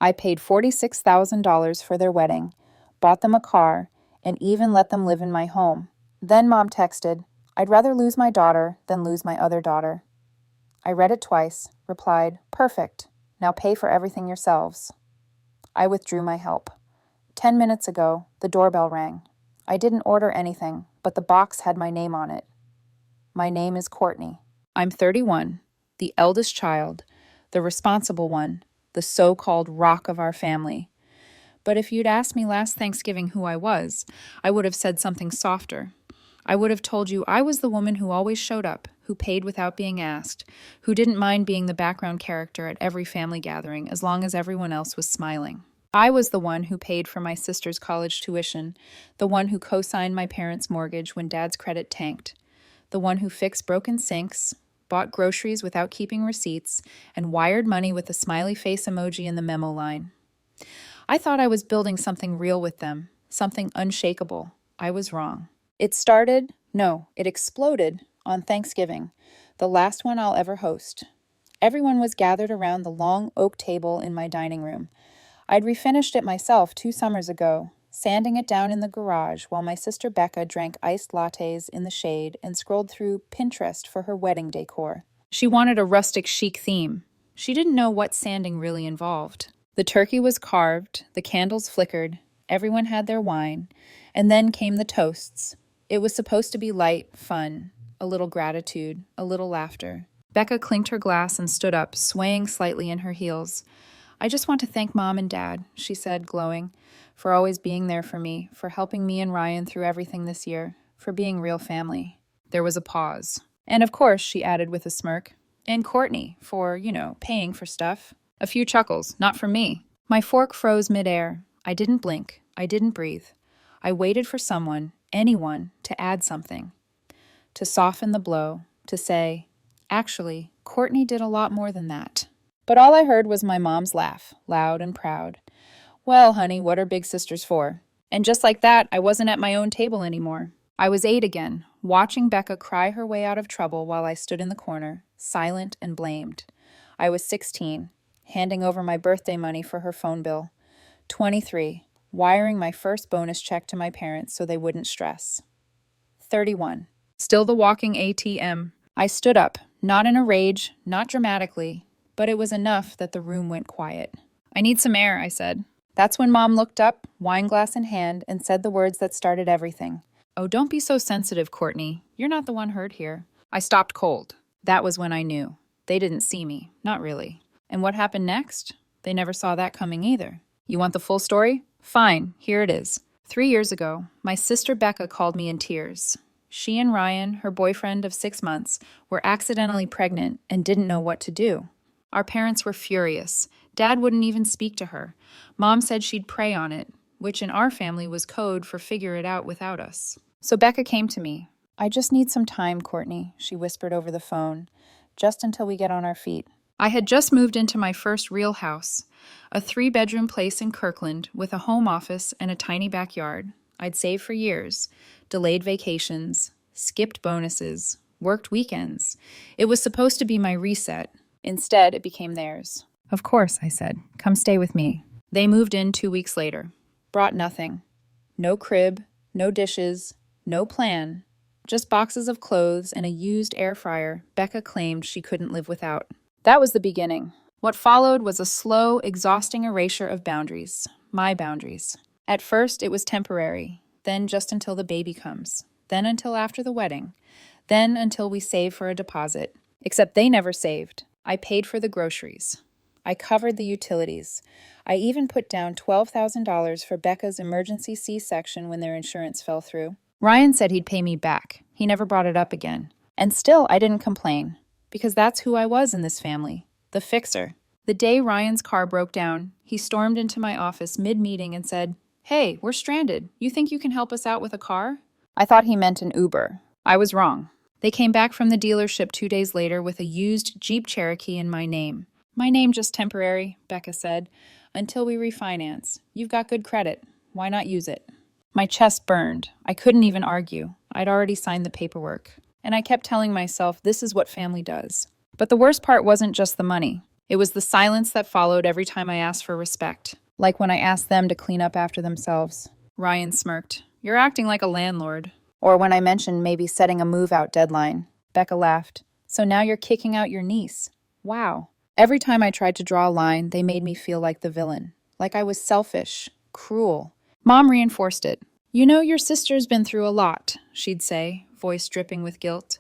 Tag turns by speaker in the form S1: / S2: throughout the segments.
S1: I paid $46,000 for their wedding, bought them a car, and even let them live in my home. Then Mom texted, "I'd rather lose my daughter than lose my other daughter." I read it twice, replied, "Perfect. Now pay for everything yourselves." I withdrew my help. 10 minutes ago, the doorbell rang. I didn't order anything, but the box had my name on it. My name is Courtney. I'm 31, the eldest child, the responsible one, the so-called rock of our family. But if you'd asked me last Thanksgiving who I was, I would have said something softer. I would have told you I was the woman who always showed up, who paid without being asked, who didn't mind being the background character at every family gathering as long as everyone else was smiling. I was the one who paid for my sister's college tuition, the one who co-signed my parents' mortgage when Dad's credit tanked, the one who fixed broken sinks, bought groceries without keeping receipts, and wired money with a smiley face emoji in the memo line. I thought I was building something real with them, something unshakable. I was wrong. It exploded on Thanksgiving, the last one I'll ever host. Everyone was gathered around the long oak table in my dining room. I'd refinished it myself 2 summers ago, sanding it down in the garage while my sister Becca drank iced lattes in the shade and scrolled through Pinterest for her wedding decor. She wanted a rustic chic theme. She didn't know what sanding really involved. The turkey was carved, the candles flickered, everyone had their wine, and then came the toasts. It was supposed to be light, fun, a little gratitude, a little laughter. Becca clinked her glass and stood up, swaying slightly in her heels. "I just want to thank Mom and Dad," she said, glowing, "for always being there for me, for helping me and Ryan through everything this year, for being real family." There was a pause. "And of course," she added with a smirk, "and Courtney for, paying for stuff." A few chuckles, not from me. My fork froze midair. I didn't blink. I didn't breathe. I waited for someone, anyone, to add something, to soften the blow, to say, "Actually, Courtney did a lot more than that." But all I heard was my mom's laugh, loud and proud. "Well, honey, what are big sisters for?" And just like that, I wasn't at my own table anymore. I was 8 again, watching Becca cry her way out of trouble while I stood in the corner, silent and blamed. I was 16, handing over my birthday money for her phone bill. 23, wiring my first bonus check to my parents so they wouldn't stress. 31, still the walking ATM. I stood up, not in a rage, not dramatically, but it was enough that the room went quiet. "I need some air," I said. That's when Mom looked up, wine glass in hand, and said the words that started everything. "Oh, don't be so sensitive, Courtney. You're not the one hurt here." I stopped cold. That was when I knew. They didn't see me. Not really. And what happened next? They never saw that coming either. You want the full story? Fine, here it is. 3 years ago, my sister Becca called me in tears. She and Ryan, her boyfriend of 6 months, were accidentally pregnant and didn't know what to do. Our parents were furious. Dad wouldn't even speak to her. Mom said she'd pray on it, which in our family was code for figure it out without us. So Becca came to me. "I just need some time, Courtney," she whispered over the phone, "just until we get on our feet." I had just moved into my first real house, a 3-bedroom place in Kirkland with a home office and a tiny backyard. I'd saved for years, delayed vacations, skipped bonuses, worked weekends. It was supposed to be my reset. Instead, it became theirs. "Of course," I said. "Come stay with me." They moved in 2 weeks later. Brought nothing. No crib, no dishes, no plan. Just boxes of clothes and a used air fryer Becca claimed she couldn't live without. That was the beginning. What followed was a slow, exhausting erasure of boundaries. My boundaries. At first, it was temporary. Then just until the baby comes. Then until after the wedding. Then until we save for a deposit. Except they never saved. I paid for the groceries. I covered the utilities. I even put down $12,000 for Becca's emergency C-section when their insurance fell through. Ryan said he'd pay me back. He never brought it up again. And still, I didn't complain. Because that's who I was in this family. The fixer. The day Ryan's car broke down, he stormed into my office mid-meeting and said, "Hey, we're stranded. You think you can help us out with a car?" I thought he meant an Uber. I was wrong. They came back from the dealership 2 days later with a used Jeep Cherokee in my name. "My name just temporary," Becca said, "until we refinance. You've got good credit. Why not use it?" My chest burned. I couldn't even argue. I'd already signed the paperwork. And I kept telling myself this is what family does. But the worst part wasn't just the money. It was the silence that followed every time I asked for respect, like when I asked them to clean up after themselves. Ryan smirked. You're acting like a landlord. Or when I mentioned maybe setting a move-out deadline. Becca laughed. So now you're kicking out your niece. Wow. Every time I tried to draw a line, they made me feel like the villain. Like I was selfish, cruel. Mom reinforced it. You know, your sister's been through a lot, she'd say, voice dripping with guilt.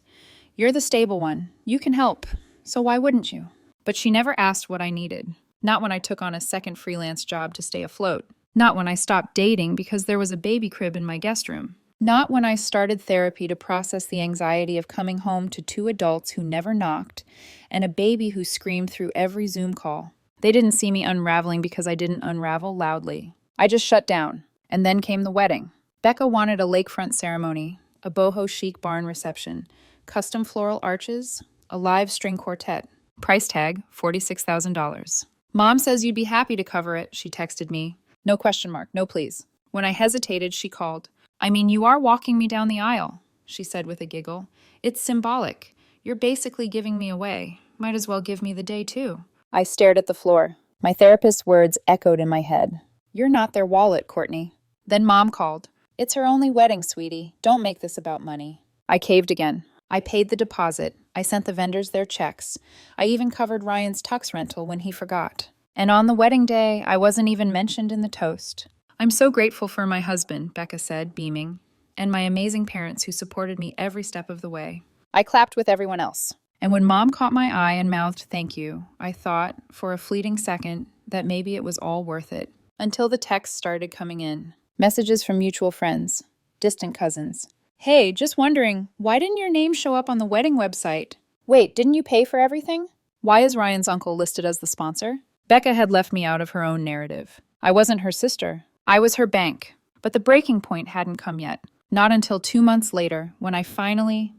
S1: You're the stable one. You can help. So why wouldn't you? But she never asked what I needed. Not when I took on a second freelance job to stay afloat. Not when I stopped dating because there was a baby crib in my guest room. Not when I started therapy to process the anxiety of coming home to two adults who never knocked and a baby who screamed through every Zoom call. They didn't see me unraveling because I didn't unravel loudly. I just shut down. And then came the wedding. Becca wanted a lakefront ceremony, a boho chic barn reception, custom floral arches, a live string quartet. Price tag, $46,000. Mom says you'd be happy to cover it, she texted me. No question mark, no please. When I hesitated, she called. I mean, you are walking me down the aisle, she said with a giggle. It's symbolic. You're basically giving me away. Might as well give me the day, too. I stared at the floor. My therapist's words echoed in my head. You're not their wallet, Courtney. Then Mom called. It's her only wedding, sweetie. Don't make this about money. I caved again. I paid the deposit. I sent the vendors their checks. I even covered Ryan's tux rental when he forgot. And on the wedding day, I wasn't even mentioned in the toast. I'm so grateful for my husband, Becca said, beaming, and my amazing parents who supported me every step of the way. I clapped with everyone else. And when Mom caught my eye and mouthed thank you, I thought, for a fleeting second, that maybe it was all worth it. Until the texts started coming in. Messages from mutual friends, distant cousins. Hey, just wondering, why didn't your name show up on the wedding website? Wait, didn't you pay for everything? Why is Ryan's uncle listed as the sponsor? Becca had left me out of her own narrative. I wasn't her sister. I was her bank. But the breaking point hadn't come yet. Not until 2 months later, when I finally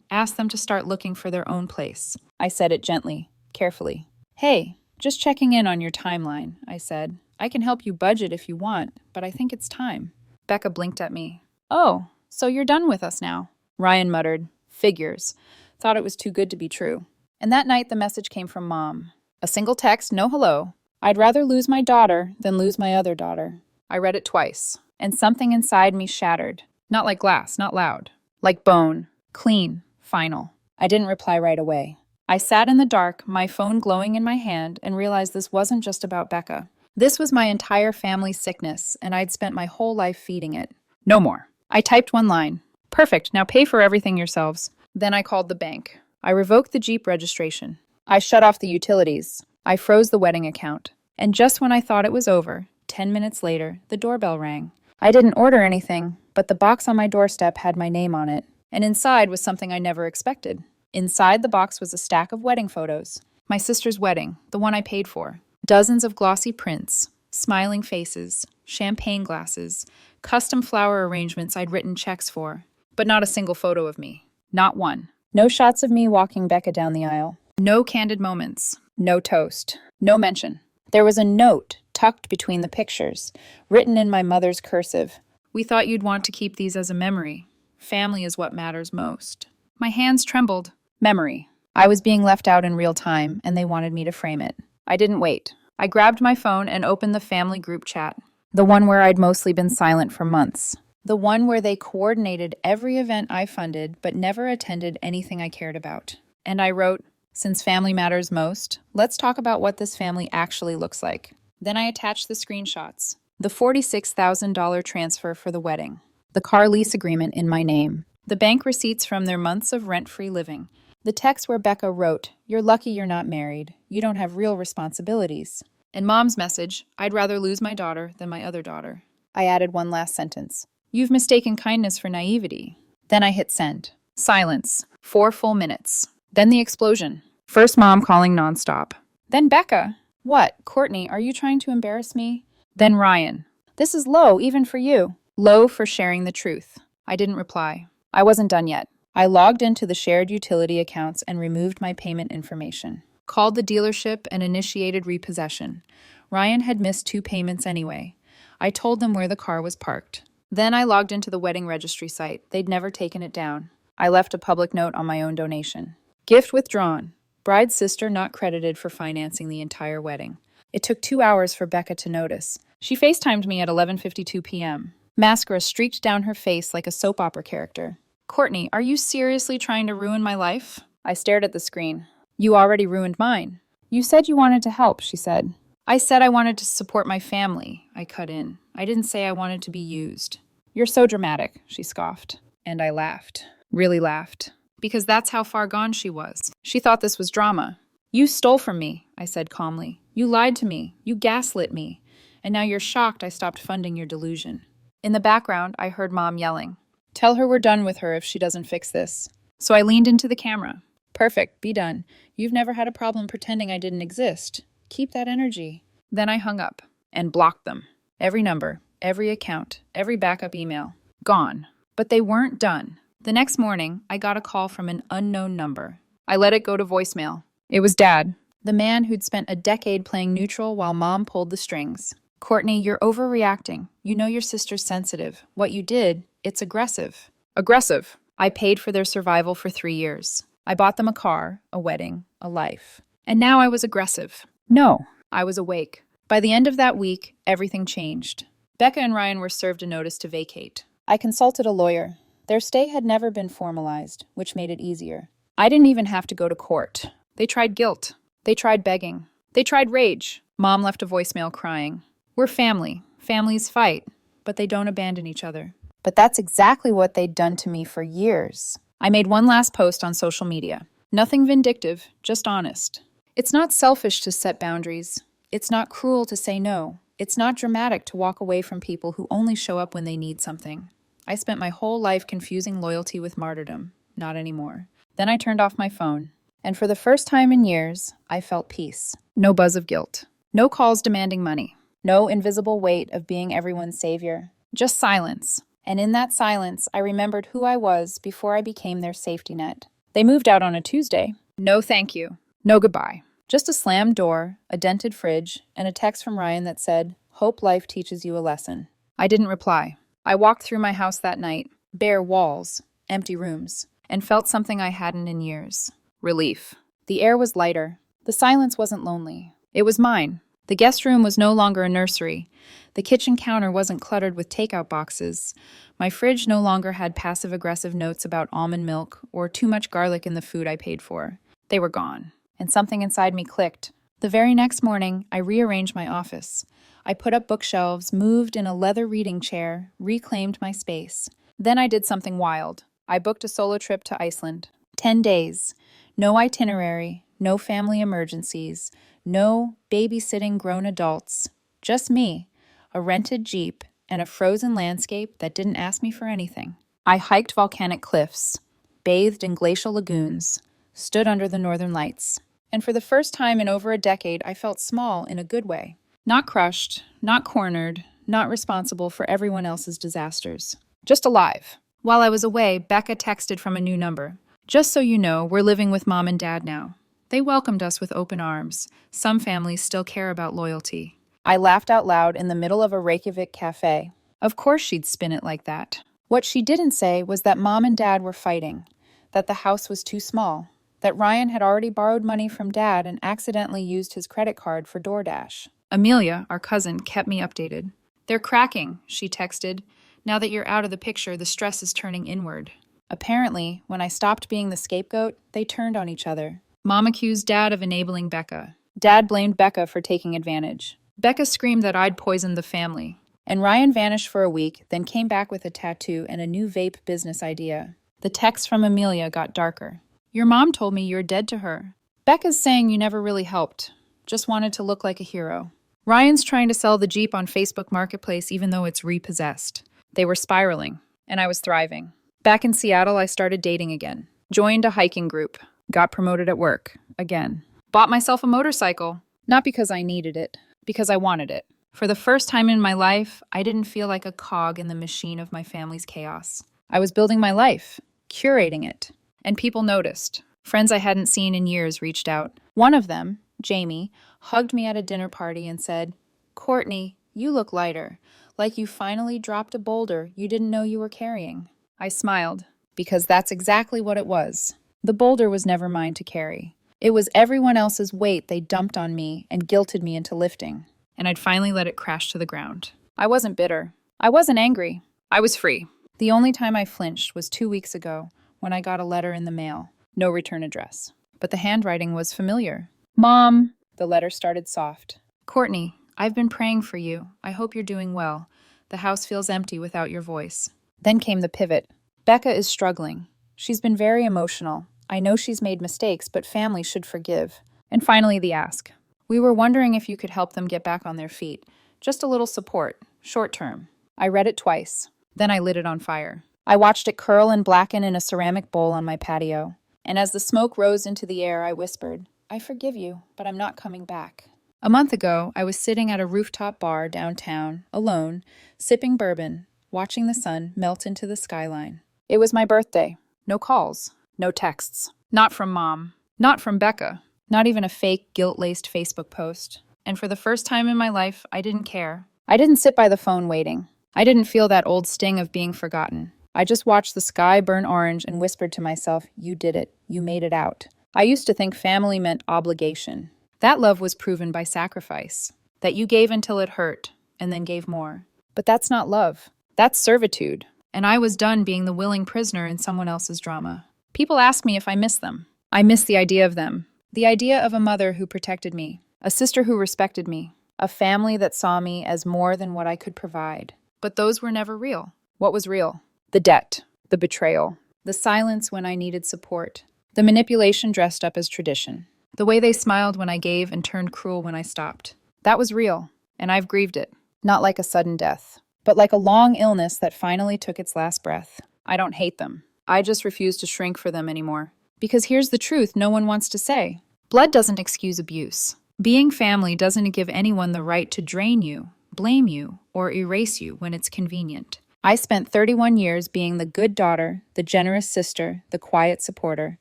S1: asked them to start looking for their own place. I said it gently, carefully. Hey, just checking in on your timeline, I said. I can help you budget if you want, but I think it's time. Becca blinked at me. Oh, so you're done with us now. Ryan muttered, figures. Thought it was too good to be true. And that night the message came from Mom. A single text, no hello. I'd rather lose my daughter than lose my other daughter. I read it twice, and something inside me shattered. Not like glass, not loud. Like bone. Clean. Final. I didn't reply right away. I sat in the dark, my phone glowing in my hand, and realized this wasn't just about Becca. This was my entire family's sickness, and I'd spent my whole life feeding it. No more. I typed one line. Perfect, now pay for everything yourselves. Then I called the bank. I revoked the Jeep registration. I shut off the utilities. I froze the wedding account. And just when I thought it was over, 10 minutes later, the doorbell rang. I didn't order anything, but the box on my doorstep had my name on it. And inside was something I never expected. Inside the box was a stack of wedding photos. My sister's wedding, the one I paid for. Dozens of glossy prints, smiling faces, champagne glasses, custom flower arrangements I'd written checks for. But not a single photo of me. Not one. No shots of me walking Becca down the aisle. No candid moments. No toast. No mention. There was a note tucked between the pictures, written in my mother's cursive. We thought you'd want to keep these as a memory. Family is what matters most. My hands trembled. Memory. I was being left out in real time, and they wanted me to frame it. I didn't wait. I grabbed my phone and opened the family group chat. The one where I'd mostly been silent for months. The one where they coordinated every event I funded, but never attended anything I cared about. And I wrote, since family matters most, let's talk about what this family actually looks like. Then I attached the screenshots. The $46,000 transfer for the wedding. The car lease agreement in my name. The bank receipts from their months of rent-free living. The text where Becca wrote, you're lucky you're not married. You don't have real responsibilities. And Mom's message, I'd rather lose my daughter than my other daughter. I added one last sentence. You've mistaken kindness for naivety. Then I hit send. Silence. 4 full minutes. Then the explosion. First Mom calling nonstop. Then Becca. What, Courtney, are you trying to embarrass me? Then Ryan. This is low, even for you. Low for sharing the truth. I didn't reply. I wasn't done yet. I logged into the shared utility accounts and removed my payment information. Called the dealership and initiated repossession. Ryan had missed 2 payments anyway. I told them where the car was parked. Then I logged into the wedding registry site. They'd never taken it down. I left a public note on my own donation. Gift withdrawn. Bride's sister not credited for financing the entire wedding. It took 2 hours for Becca to notice. She FaceTimed me at 11:52 p.m. Mascara streaked down her face like a soap opera character. "Courtney, are you seriously trying to ruin my life?" I stared at the screen. "You already ruined mine." "You said you wanted to help," she said. "I said I wanted to support my family," I cut in. "I didn't say I wanted to be used." "You're so dramatic," she scoffed. And I laughed. Really laughed. Because that's how far gone she was. She thought this was drama. "You stole from me," I said calmly. "You lied to me. You gaslit me. And now you're shocked I stopped funding your delusion." In the background, I heard Mom yelling, "Tell her we're done with her if she doesn't fix this." So I leaned into the camera. "Perfect, be done. You've never had a problem pretending I didn't exist. Keep that energy." Then I hung up and blocked them. Every number, every account, every backup email. Gone. But they weren't done. The next morning, I got a call from an unknown number. I let it go to voicemail. It was Dad, the man who'd spent a decade playing neutral while Mom pulled the strings. "Courtney, you're overreacting. You know your sister's sensitive. What you did, it's aggressive." Aggressive. I paid for their survival for 3 years. I bought them a car, a wedding, a life. And now I was aggressive. No, I was awake. By the end of that week, everything changed. Becca and Ryan were served a notice to vacate. I consulted a lawyer. Their stay had never been formalized, which made it easier. I didn't even have to go to court. They tried guilt. They tried begging. They tried rage. Mom left a voicemail crying. "We're family. Families fight, but they don't abandon each other." But that's exactly what they'd done to me for years. I made one last post on social media. Nothing vindictive, just honest. It's not selfish to set boundaries. It's not cruel to say no. It's not dramatic to walk away from people who only show up when they need something. I spent my whole life confusing loyalty with martyrdom. Not anymore. Then I turned off my phone. And for the first time in years, I felt peace. No buzz of guilt. No calls demanding money. No invisible weight of being everyone's savior. Just silence. And in that silence, I remembered who I was before I became their safety net. They moved out on a Tuesday. No thank you. No goodbye. Just a slammed door, a dented fridge, and a text from Ryan that said, "Hope life teaches you a lesson." I didn't reply. I walked through my house that night, bare walls, empty rooms, and felt something I hadn't in years. Relief. The air was lighter. The silence wasn't lonely. It was mine. The guest room was no longer a nursery. The kitchen counter wasn't cluttered with takeout boxes. My fridge no longer had passive-aggressive notes about almond milk or too much garlic in the food I paid for. They were gone, and something inside me clicked. The very next morning, I rearranged my office. I put up bookshelves, moved in a leather reading chair, reclaimed my space. Then I did something wild. I booked a solo trip to Iceland. 10 days. No itinerary, no family emergencies, no babysitting grown adults. Just me, a rented Jeep, and a frozen landscape that didn't ask me for anything. I hiked volcanic cliffs, bathed in glacial lagoons, stood under the northern lights. And for the first time in over a decade, I felt small in a good way. Not crushed, not cornered, not responsible for everyone else's disasters. Just alive. While I was away, Becca texted from a new number. "Just so you know, we're living with Mom and Dad now." They welcomed us with open arms. Some families still care about loyalty. I laughed out loud in the middle of a Reykjavik cafe. Of course she'd spin it like that. What she didn't say was that Mom and Dad were fighting, that the house was too small, that Ryan had already borrowed money from Dad and accidentally used his credit card for DoorDash. Amelia, our cousin, kept me updated. "They're cracking," she texted. "Now that you're out of the picture, the stress is turning inward." Apparently, when I stopped being the scapegoat, they turned on each other. Mom accused Dad of enabling Becca. Dad blamed Becca for taking advantage. Becca screamed that I'd poisoned the family. And Ryan vanished for a week, then came back with a tattoo and a new vape business idea. The text from Amelia got darker. "Your mom told me you're dead to her. Becca's saying you never really helped. Just wanted to look like a hero. Ryan's trying to sell the Jeep on Facebook Marketplace even though it's repossessed." They were spiraling, and I was thriving. Back in Seattle, I started dating again. Joined a hiking group. Got promoted at work. Again. Bought myself a motorcycle. Not because I needed it. Because I wanted it. For the first time in my life, I didn't feel like a cog in the machine of my family's chaos. I was building my life. Curating it. And people noticed. Friends I hadn't seen in years reached out. One of them, Jamie, hugged me at a dinner party and said, "Courtney, you look lighter. Like you finally dropped a boulder you didn't know you were carrying." I smiled, because that's exactly what it was. The boulder was never mine to carry. It was everyone else's weight they dumped on me and guilted me into lifting. And I'd finally let it crash to the ground. I wasn't bitter. I wasn't angry. I was free. The only time I flinched was 2 weeks ago when I got a letter in the mail. No return address. But the handwriting was familiar. Mom! The letter started soft. Courtney, I've been praying for you. I hope you're doing well. The house feels empty without your voice. Then came the pivot. Becca is struggling. She's been very emotional. I know she's made mistakes, but family should forgive. And finally, the ask. We were wondering if you could help them get back on their feet. Just a little support, short term. I read it twice. Then I lit it on fire. I watched it curl and blacken in a ceramic bowl on my patio. And as the smoke rose into the air, I whispered, I forgive you, but I'm not coming back. A month ago, I was sitting at a rooftop bar downtown, alone, sipping bourbon, watching the sun melt into the skyline. It was my birthday. No calls, no texts. Not from Mom. Not from Becca. Not even a fake, guilt-laced Facebook post. And for the first time in my life, I didn't care. I didn't sit by the phone waiting. I didn't feel that old sting of being forgotten. I just watched the sky burn orange and whispered to myself, you did it. You made it out. I used to think family meant obligation. That love was proven by sacrifice. That you gave until it hurt, and then gave more. But that's not love. That's servitude. And I was done being the willing prisoner in someone else's drama. People ask me if I miss them. I miss the idea of them. The idea of a mother who protected me. A sister who respected me. A family that saw me as more than what I could provide. But those were never real. What was real? The debt. The betrayal. The silence when I needed support. The manipulation dressed up as tradition. The way they smiled when I gave and turned cruel when I stopped. That was real, and I've grieved it. Not like a sudden death, but like a long illness that finally took its last breath. I don't hate them. I just refuse to shrink for them anymore. Because here's the truth no one wants to say. Blood doesn't excuse abuse. Being family doesn't give anyone the right to drain you, blame you, or erase you when it's convenient. I spent 31 years being the good daughter, the generous sister, the quiet supporter.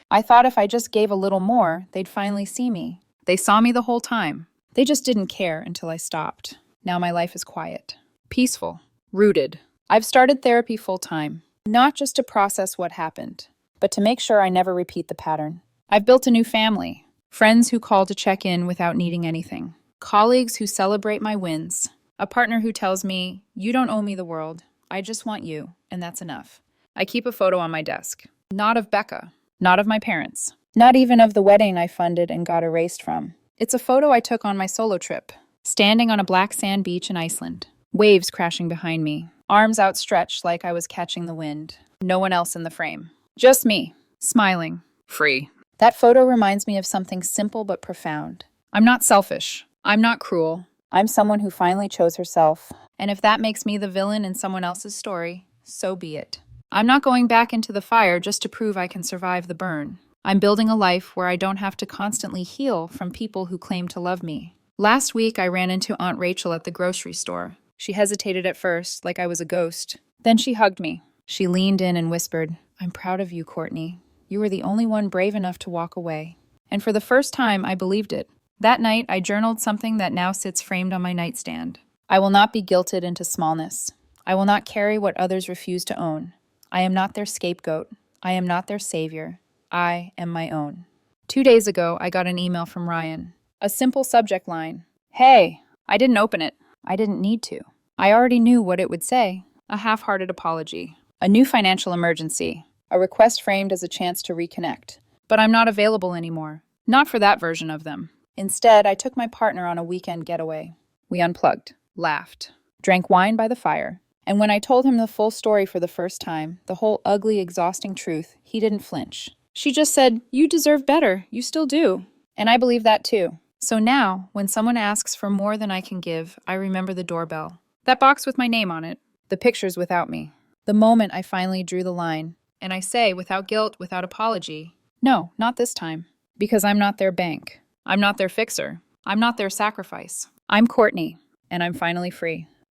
S1: I thought if I just gave a little more, they'd finally see me. They saw me the whole time. They just didn't care until I stopped. Now my life is quiet, peaceful, rooted. I've started therapy full-time, not just to process what happened, but to make sure I never repeat the pattern. I've built a new family, friends who call to check in without needing anything, colleagues who celebrate my wins, a partner who tells me, you don't owe me the world, I just want you, and that's enough. I keep a photo on my desk, not of Becca, not of my parents, not even of the wedding I funded and got erased from. It's a photo I took on my solo trip, standing on a black sand beach in Iceland, waves crashing behind me, arms outstretched like I was catching the wind. No one else in the frame. Just me, smiling, free. That photo reminds me of something simple but profound. I'm not selfish. I'm not cruel. I'm someone who finally chose herself. And if that makes me the villain in someone else's story, so be it. I'm not going back into the fire just to prove I can survive the burn. I'm building a life where I don't have to constantly heal from people who claim to love me. Last week, I ran into Aunt Rachel at the grocery store. She hesitated at first, like I was a ghost. Then she hugged me. She leaned in and whispered, I'm proud of you, Courtney. You were the only one brave enough to walk away. And for the first time, I believed it. That night, I journaled something that now sits framed on my nightstand. I will not be guilted into smallness. I will not carry what others refuse to own. I am not their scapegoat. I am not their savior. I am my own. 2 days ago, I got an email from Ryan. A simple subject line. Hey, I didn't open it. I didn't need to. I already knew what it would say. A half-hearted apology. A new financial emergency. A request framed as a chance to reconnect. But I'm not available anymore. Not for that version of them. Instead, I took my partner on a weekend getaway. We unplugged, laughed, drank wine by the fire. And when I told him the full story for the first time, the whole ugly, exhausting truth, he didn't flinch. She just said, you deserve better. You still do. And I believe that too. So now, when someone asks for more than I can give, I remember the doorbell. That box with my name on it. The pictures without me. The moment I finally drew the line. And I say, without guilt, without apology, no, not this time. Because I'm not their bank. I'm not their fixer. I'm not their sacrifice. I'm Courtney, and I'm finally free.